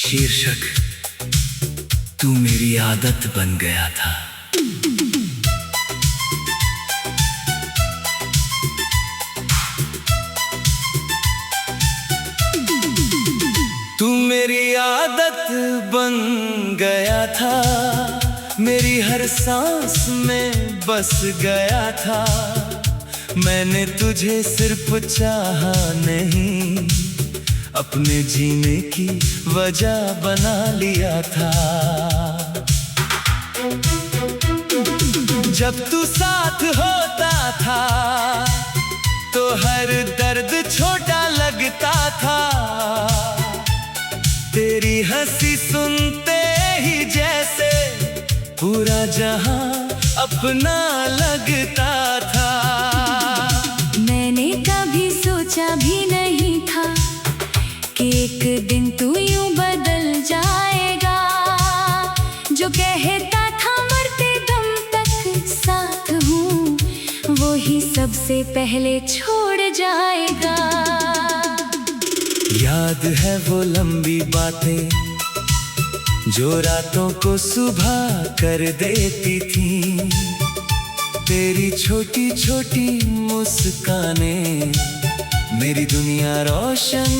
शीर्षक तू मेरी आदत बन गया था। तू मेरी आदत बन गया था, मेरी हर सांस में बस गया था। मैंने तुझे सिर्फ चाहा नहीं, अपने जीने की वजह बना लिया था। जब तू साथ होता था तो हर दर्द छोटा लगता था। तेरी हंसी सुनते ही जैसे पूरा जहां अपना लगता था। मैंने कभी सोचा भी नहीं था कि एक दिन तू यूं बदल जाएगा। जो कहता था मरते दम तक साथ हूँ, वो ही सबसे पहले छोड़ जाएगा। याद है वो लंबी बातें जो रातों को सुबह कर देती थी। तेरी छोटी छोटी मुस्कानें मेरी दुनिया रोशन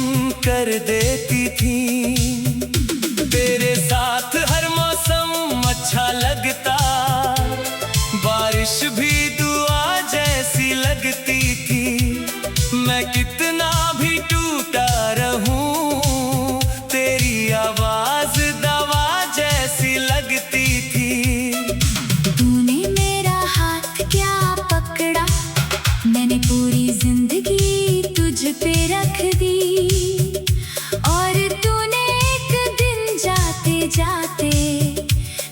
कर देती थी। तेरे साथ हर मौसम अच्छा लगता, बारिश भी दुआ जैसी लगती थी। मैं कितना भी टूटा रहूं, तेरी आवाज दवा जैसी लगती थी। तूने मेरा हाथ क्या पकड़ा, मैंने पूरी जिंदगी तुझ पे रख दी। और तूने एक दिन जाते जाते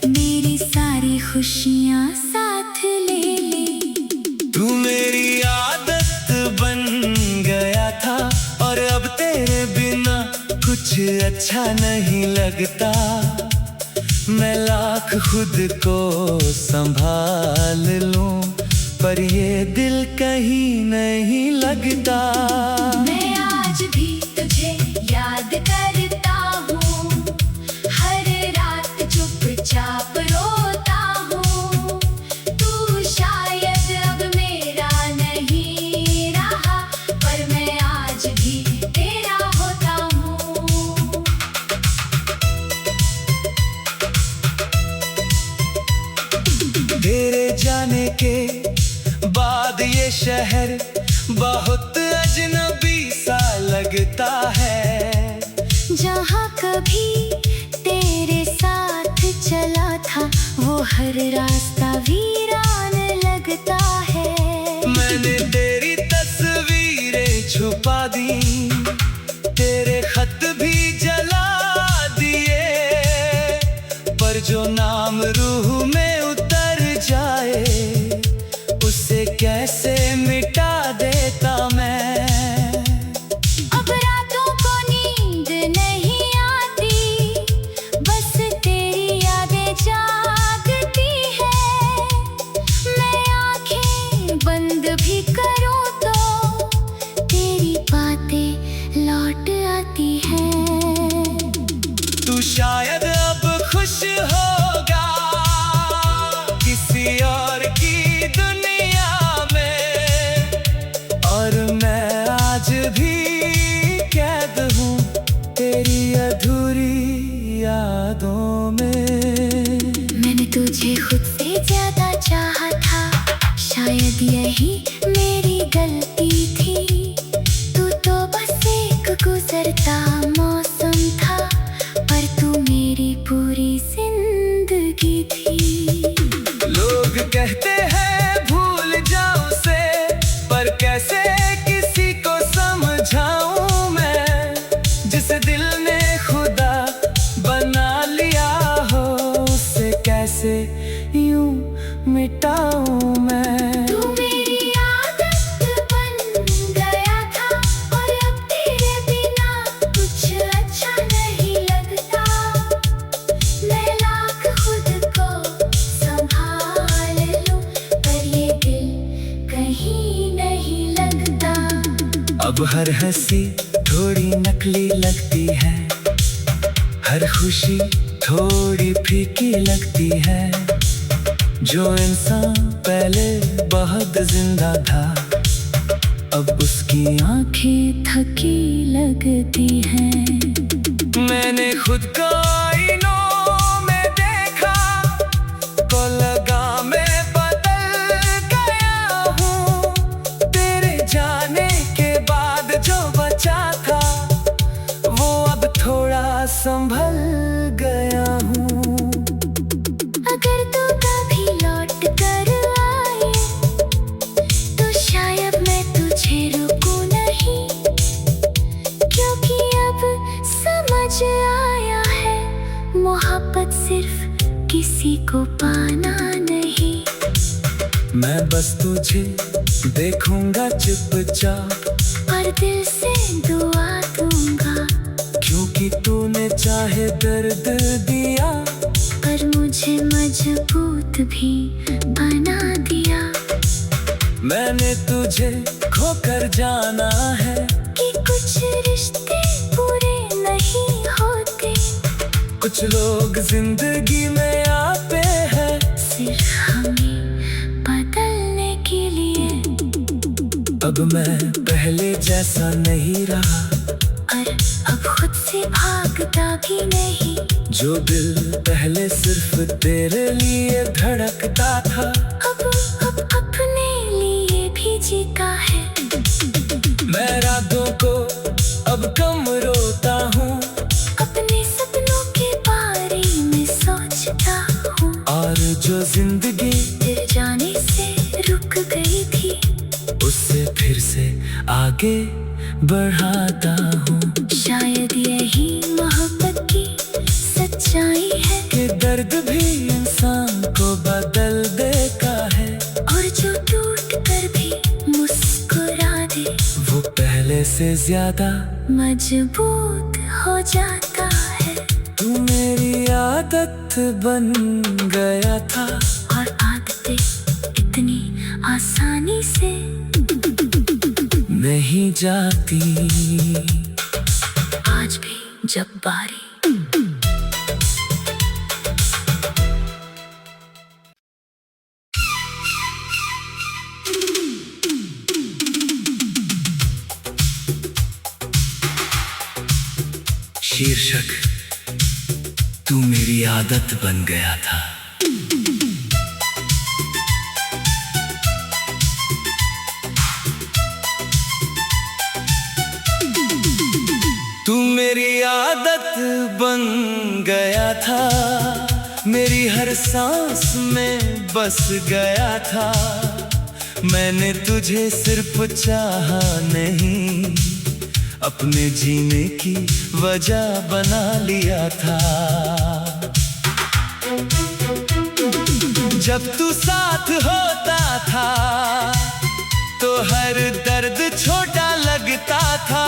मेरी सारी खुशियां साथ ले ली। तू मेरी आदत बन गया था, और अब तेरे बिना कुछ अच्छा नहीं लगता। मैं लाख खुद को संभाल लूं, पर ये दिल कहीं नहीं लगता। मैं आज भी तुझे याद करता हूँ, हर रात चुपचाप रोता हूँ। तू शायद अब मेरा नहीं रहा, पर मैं आज भी तेरा होता हूँ। तेरे जाने के बाद ये शहर बहुत अजनबी सा लगता है। जहाँ कभी तेरे साथ चला था, वो हर रास्ता वीरान लगता है। मैंने तेरी तस्वीरें छुपा दी, तेरे खत भी जला दिए, पर जो नाम रूह में उतर जाए उसे कैसे मिटा देता मैं। अब रातों को नींद नहीं आती, बस तेरी यादें जागती है। मैं आंखें बंद भी करूं तो तेरी बातें लौट आती हैं। तू शायद अब खुश होगा किसी और की दुनिया में, और मैं आज भी कैद हूँ तेरी अधूरी यादों में। मैंने तुझे खुद से ज्यादा चाहा था, शायद यही मेरी गलती थी। तू तो बस एक गुजरता मौसम था, पर तू मेरी पूरी जिंदगी थी। लोग कहते हैं भूल जाऊं से, पर कैसे किसी को समझाऊं मैं, जिसे दिल ने खुदा बना लिया हो, उसे कैसे यूं मिटाऊं मैं। तू मेरी आदत बन गया था, और अब तेरे बिना कुछ अच्छा नहीं लगता। मैं लाख खुद को संभाल लूं, पर ये दिल कहीं नहीं लगता। अब हर हंसी थोड़ी नकली लगती है, हर खुशी थोड़ी फीकी लगती है। जो इंसान पहले बहुत जिंदा था, अब उसकी आंखें थकी लगती हैं। मैंने खुद को आईनों में देखा, तो लगा मैं बदल गया हूँ। तेरे जाने के बाद जो बचा था, वो अब थोड़ा संभल गया हूँ। अगर तू कभी लौट कर आए, तो शायद मैं तुझे रोकूं नहीं, क्योंकि अब समझ आया है, मोहब्बत सिर्फ किसी को पाना नहीं। मैं बस तुझे देखूंगा चुपचाप, और दिल से दुआ दूंगा, क्योंकि तूने चाहे दर्द दिया, पर मुझे मजबूत भी बना दिया। मैंने तुझे खोकर जाना है, कि कुछ रिश्ते पूरे नहीं होते, कुछ लोग जिंदगी में आते हैं सिर्फ हमें बदलने के लिए। अब मैं पहले जैसा नहीं रहा, और अब खुद से भागता भी नहीं। जो दिल पहले सिर्फ तेरे लिए धड़कता था, अब अपने लिए भी जीता है। मैं रातों को अब कम रोता हूँ, अपने सपनों के बारे में सोचता हूँ, और जो जिंदगी तेरे जाने से रुक गई थी, उससे फिर से आगे बढ़ाता हूँ। शायद यही मोहब्बत की सच्चाई है, कि दर्द भी इंसान को बदल देता है, और जो टूट कर भी मुस्कुरा दे, वो पहले से ज्यादा मजबूत हो जाता है। तू मेरी आदत बन गया था, और आदतें इतनी आसानी से नहीं जाती। आज भी जब बारी शीर्षक, तू मेरी आदत बन गया था। तू मेरी आदत बन गया था, मेरी हर सांस में बस गया था। मैंने तुझे सिर्फ चाहा नहीं, अपने जीने की वजह बना लिया था। जब तू साथ होता था, तो हर दर्द छोटा लगता था।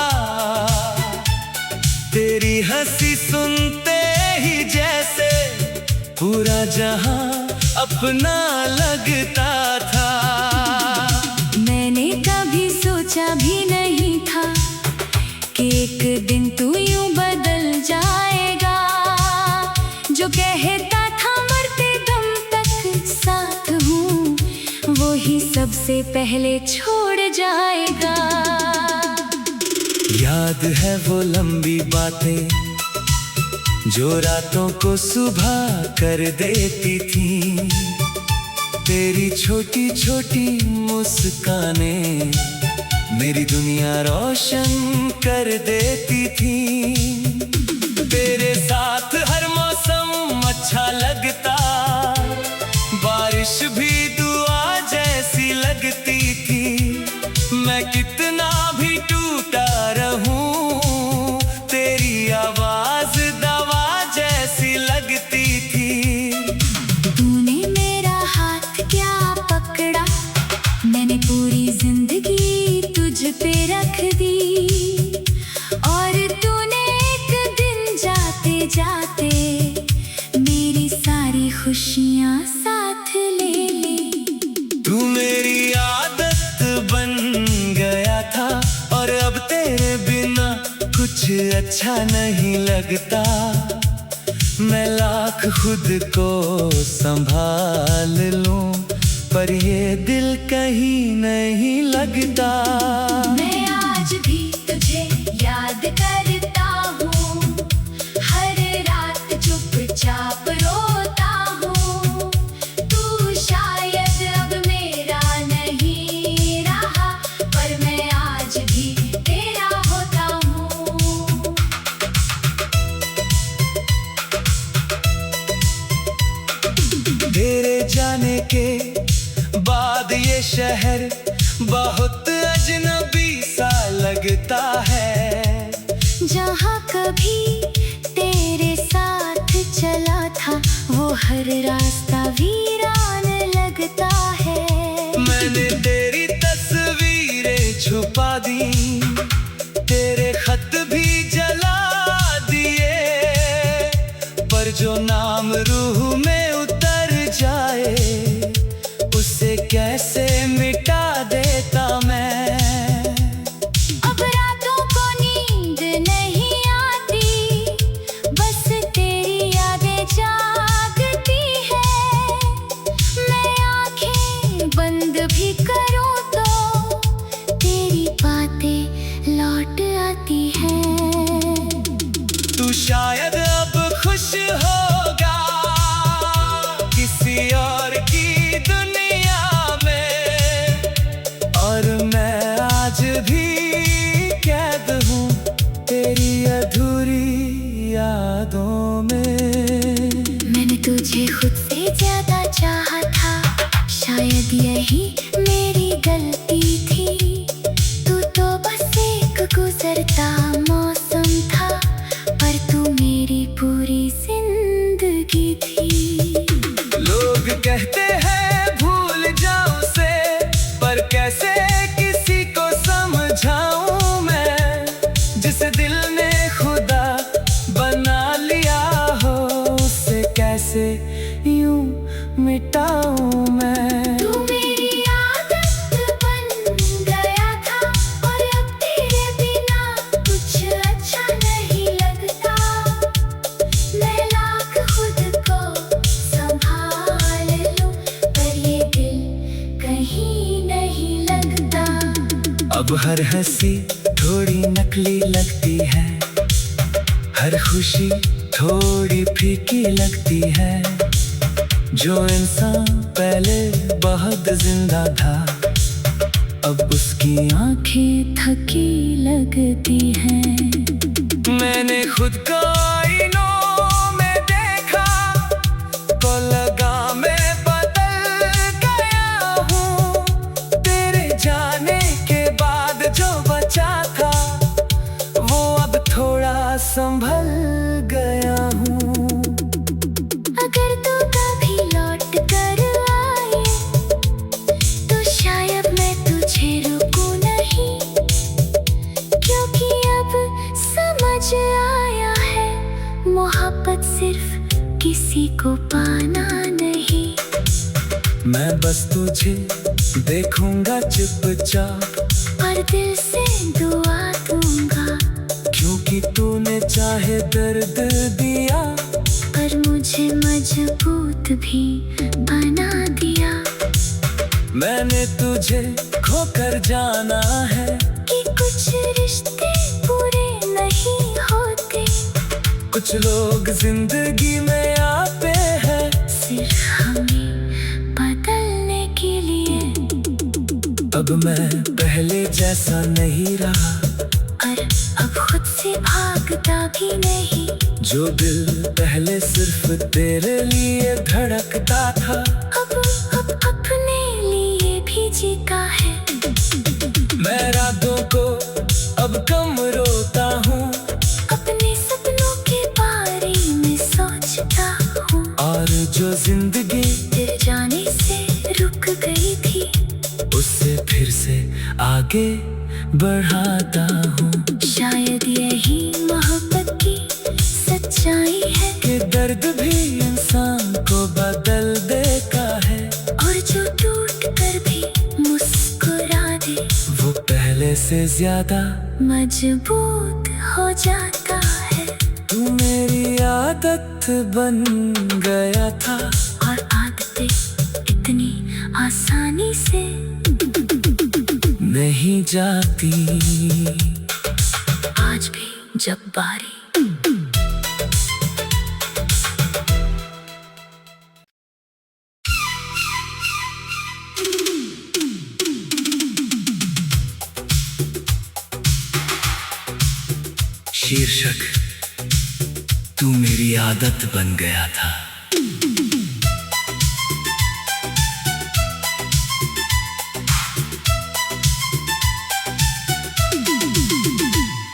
तेरी हंसी सुनते ही जैसे पूरा जहां अपना लगता था। मैंने कभी सोचा भी नहीं था, कि एक दिन तू यूं बदल जाएगा। जो कहता था मरते दम तक साथ हूँ, वो ही सबसे पहले छोड़ जाएगा। याद है वो लंबी बातें, जो रातों को सुबह कर देती थी। तेरी छोटी छोटी मुस्कानें मेरी दुनिया रोशन कर देती थी। तेरे साथ हर मौसम अच्छा लगता, बारिश भी दुआ जैसी लगती थी। मैं कितना भी टूटा रहूं, तेरी आवाज दवा जैसी लगती थी। तूने मेरा हाथ क्या पकड़ा, मैंने पूरी जिंदगी तुझ पे रख दी। और तूने एक दिन जाते जाते मेरी सारी खुशियाँ साथ ले ली। तू मेरी आदत बन गया था, और अब तेरे बिना कुछ अच्छा नहीं लगता। मैं लाख खुद को संभाल लूं, पर ये दिल कहीं नहीं लगता। मैं आज भी तुझे याद करता हूँ, हर रात चुपचाप रोता हूँ। तू शायद अब मेरा नहीं रहा, पर मैं आज भी तेरा होता हूँ। तेरे जाने के बाद ये शहर बहुत अजनबी सा लगता है। जहाँ कभी तेरे साथ चला था, वो हर रास्ता वीरान लगता है। मैंने तेरी तस्वीरें छुपा दी, तेरे खत भी जला दिए, पर जो नाम रूह में उतर जाए, उसे कैसे मिटा देता मैं। अब रातों को नींद नहीं आती, बस तेरी यादें जागती है। मैं आंखें बंद भी करूं तो तेरी बातें लौट आती हैं। तू शायद अब खुश होगा किसी और की दुनिया में, और मैं आज भी कैद हूँ तेरी अधूरी यादों में। मैंने तुझे खुद से ज्यादा चाहा था, शायद यही मेरी गलती थी। तू तो बस एक गुजरता मौसम था, पर तू मेरी पूरी जिंदगी थी। लोग कहते हैं भूल जाऊं से, पर कैसे किसी को समझाऊं मैं, जिसे दिल ने खुदा बना लिया हो, उसे कैसे यूं मिटाऊं मैं। तू मेरी आदत बन गया था, और अब तेरे बिना कुछ अच्छा नहीं लगता। मैं लाख खुद को संभाल लूं, पर ये दिल कहीं नहीं लगता। अब हर हंसी थोड़ी नकली लगती है, हर खुशी थोड़ी फीकी लगती है। जो इंसान पहले बहुत जिंदा था, अब उसकी आंखें थकी लगती हैं। मैंने खुद को आईनों में देखा, तो लगा मैं बदल गया हूँ। तेरे जाने के बाद जो बचा था, वो अब थोड़ा संभल गया हूँ। अगर तू कभी लौट कर आए, तो शायद मैं तुझे रुकूं नहीं, क्योंकि अब समझ आया है, मोहब्बत सिर्फ किसी को पाना नहीं। मैं बस तुझे देखूंगा चुपचाप, और दिल से दुआ दूंगा, क्योंकि तूने चाहे दर्द दिया, पर मुझे मजबूत भी बना दिया। मैंने तुझे खोकर जाना है, कि कुछ रिश्ते पूरे नहीं होते, कुछ लोग जिंदगी में आते हैं सिर्फ हमें बदलने के लिए। अब मैं पहले जैसा नहीं रहा, और अब खुद से भागता भी नहीं। जो दिल पहले सिर्फ तेरे लिए धड़कता था, अब अपने लिए भी जीता है। मैं रातों को अब कम रोता हूँ, अपने सपनों के बारे में सोचता हूँ, और जो जिंदगी तेरे जाने से रुक गई थी, उससे फिर से आगे बढ़ाता हूँ। शायद यही मोहब्बत की सच्चाई है, कि दर्द भी इंसान को बदल देता है, और जो टूट कर भी मुस्कुरा दे, वो पहले से ज्यादा मजबूत हो जाता है। तू तू मेरी आदत बन गया था। और आदतें इतनी आसानी से नहीं जाती। आज भी जब बारी शीर्षक तू मेरी आदत बन गया था।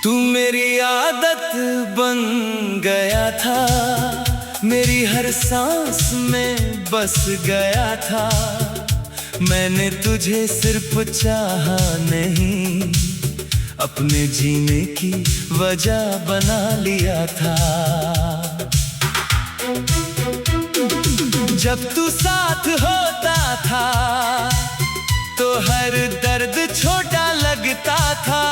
तू मेरी आदत बन गया था, मेरी हर सांस में बस गया था। मैंने तुझे सिर्फ चाहा नहीं, अपने जीने की वजह बना लिया था। जब तू साथ होता था तो हर दर्द छोटा लगता था।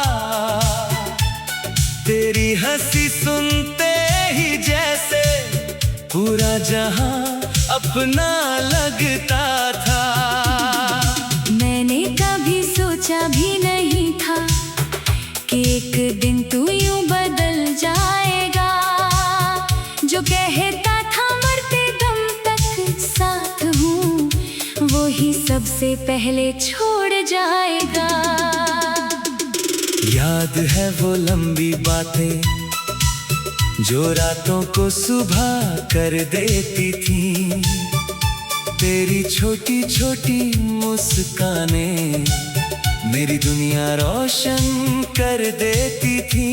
तेरी हंसी सुनते ही जैसे पूरा जहां अपना लगता था। मैंने कभी सोचा भी नहीं था कि एक दिन तू यूं बदल जाएगा। जो कहता था मरते दम तक साथ हूँ, वो ही सबसे पहले छोड़ जाएगा। याद है वो लंबी बातें जो रातों को सुबह कर देती थी। तेरी छोटी छोटी मुस्कानें मेरी दुनिया रोशन कर देती थी।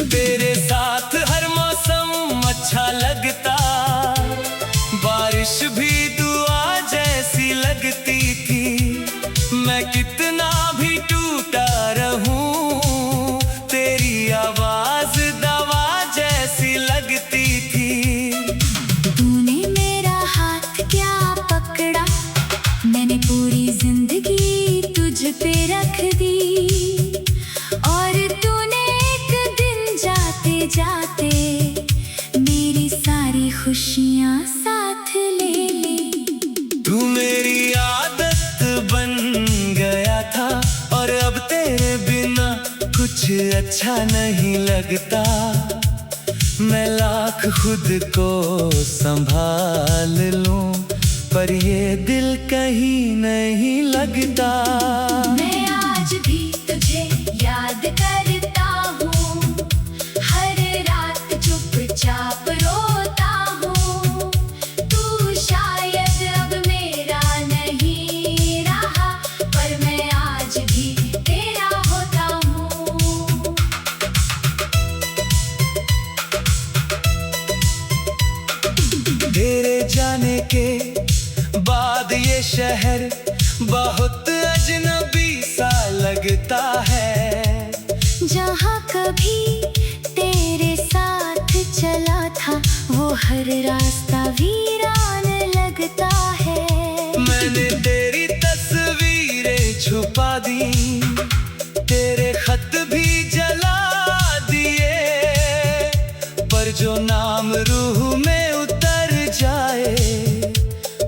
तेरे साथ हर मौसम अच्छा लगता, बारिश भी दुआ जैसी लगती थी। मैं कितना भी टूटा रहूं, तेरी आवाज दवा जैसी लगती थी। तूने मेरा हाथ क्या पकड़ा, मैंने पूरी जिंदगी तुझ पे रख दी। और तूने एक दिन जाते जाते मेरी सारी खुशियां साथ ले ली। तू मेरी आदत बन गया था, और अब तेरे बिना कुछ अच्छा नहीं लगता। मैं लाख खुद को संभाल लूं, पर ये दिल कहीं नहीं लगता। मैं आज भी तुझे याद करता हूँ, हर रात चुपचाप रोता हूँ। तू शायद अब मेरा नहीं रहा, पर मैं आज भी तेरा होता हूँ। तेरे जाने के बाद ये शहर बहुत अजनबी सा लगता है। जहाँ कभी तेरे साथ चला था, वो हर रास्ता वीरान लगता है। मैंने तेरी तस्वीरें छुपा दी, तेरे खत भी जला दिए, पर जो नाम रूह में उतर जाए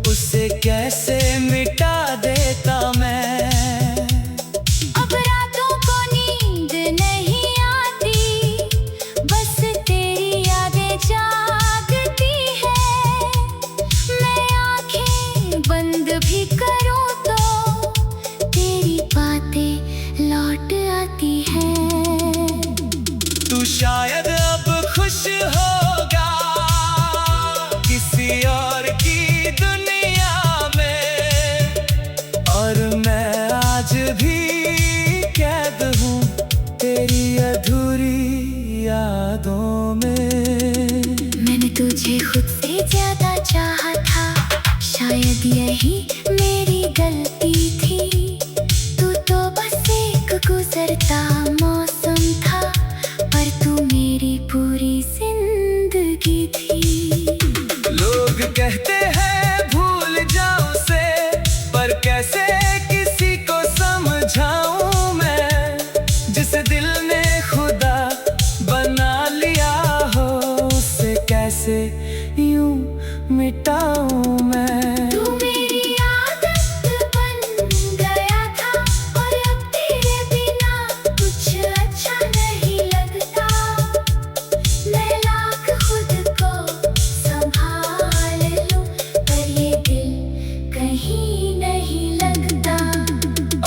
उसे कैसे मिटा देता मैं। अब रातों को नींद नहीं आती, बस तेरी यादें जागती है। मैं आंखें बंद भी करूं तो तेरी बातें लौट आती हैं। तू शायद अब खुश होगा किसी और की दुनिया में, और मैं आज भी कैद हूँ तेरी अधूरी यादों में। मैंने तुझे खुद से ज्यादा चाहा था, शायद यही मेरी गलती थी। तू तो बस एक गुजरता मौसम था, पर तू मेरी पूरी जिंदगी थी। लोग कहते हैं भूल जाऊं से, पर कैसे किसी को समझाऊं मैं, जिस दिल ने खुदा बना लिया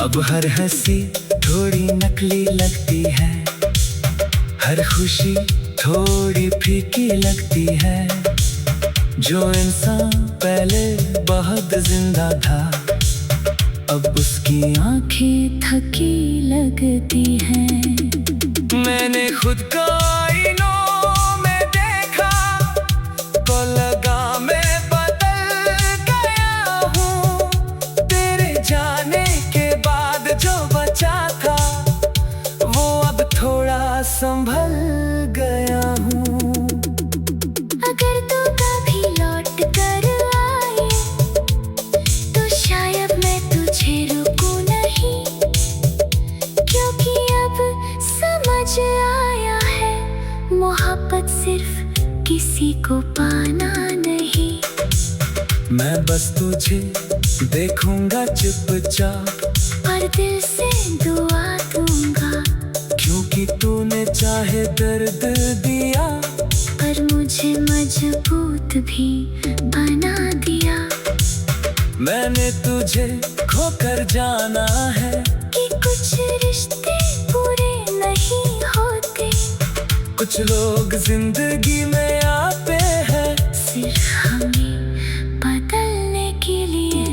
अब हर हंसी थोड़ी नकली लगती है, हर खुशी थोड़ी फीकी लगती है। जो इंसान पहले बहुत जिंदा था, अब उसकी आंखें थकी लगती हैं। मैंने खुद को आईनों में देखा, तो लगा मैं बदल गया हूँ। तेरे जाने के बाद जो बचा था, वो अब थोड़ा संभल गया हूँ। अगर तू कभी लौट कर आए, तो शायद मैं तुझे रोकूं नहीं, क्योंकि अब समझ आया है, मोहब्बत सिर्फ किसी को पाना नहीं। मैं बस तुझे देखूंगा चुपचाप, और दिल से दुआ दूंगा, क्योंकि तूने चाहे दर्द दिया, पर मुझे मजबूत भी बना दिया। मैंने तुझे खोकर जाना है, कि कुछ रिश्ते पूरे नहीं होते, कुछ लोग जिंदगी में आते हैं सिर्फ हमें बदलने के लिए।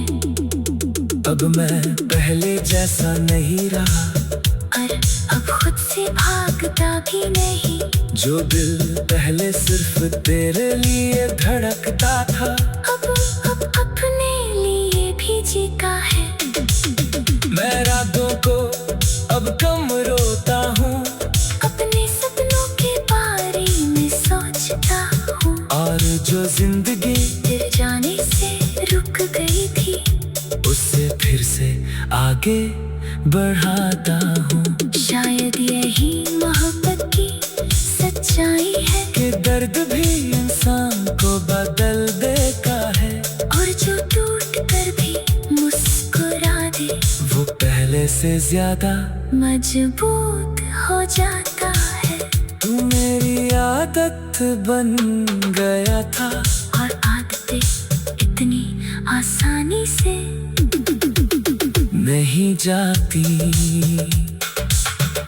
अब मैं पहले जैसा नहीं रहा, और अब खुद से भागता भी नहीं। जो दिल पहले सिर्फ तेरे लिए धड़कता था, अब अपने लिए भी जीता है। मैं रातों को अब कम रोता हूँ, अपने सपनों के बारे में सोचता हूँ, और जो जिंदगी तेरे जाने से रुक गई थी, उससे फिर से आगे बढ़ाता हूँ। शायद यही मोहब्बत की सच्चाई है, कि दर्द भी इंसान को बदल देता है, और जो टूट कर भी मुस्कुरा दे, वो पहले से ज्यादा मजबूत हो जाता है। तू मेरी आदत बन गया था, और आदतें इतनी आसानी से नहीं जाती।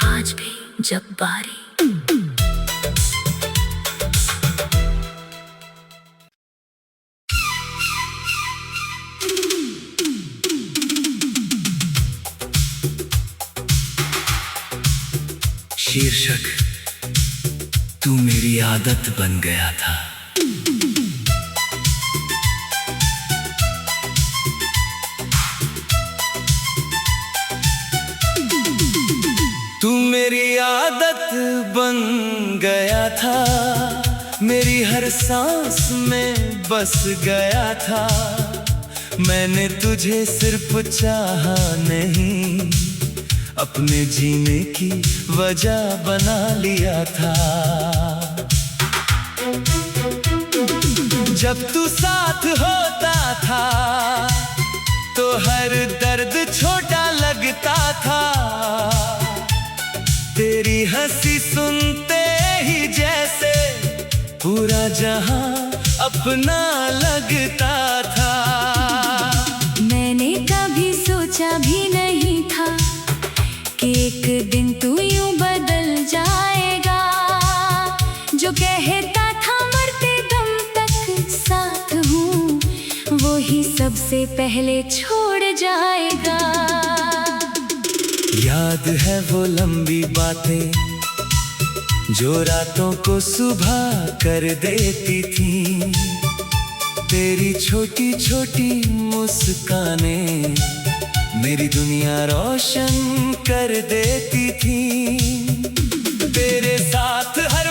आज भी जब बारी शीर्षक, तू मेरी आदत बन गया था। तू मेरी आदत बन गया था, मेरी हर सांस में बस गया था। मैंने तुझे सिर्फ चाहा नहीं, अपने जीने की वजह बना लिया था। जब तू साथ होता था, तो हर दर्द छोटा लगता था। तेरी हंसी सुनते ही जैसे पूरा जहां अपना लगता था। मैंने कभी सोचा भी नहीं था, कि एक दिन तू यूं बदल जाएगा। जो कहता था मरते दम तक साथ हूँ, वो ही सबसे पहले छोड़ जाएगा। याद है वो लंबी बातें, जो रातों को सुबह कर देती थी। तेरी छोटी छोटी मुस्कानें मेरी दुनिया रोशन कर देती थी। तेरे साथ हर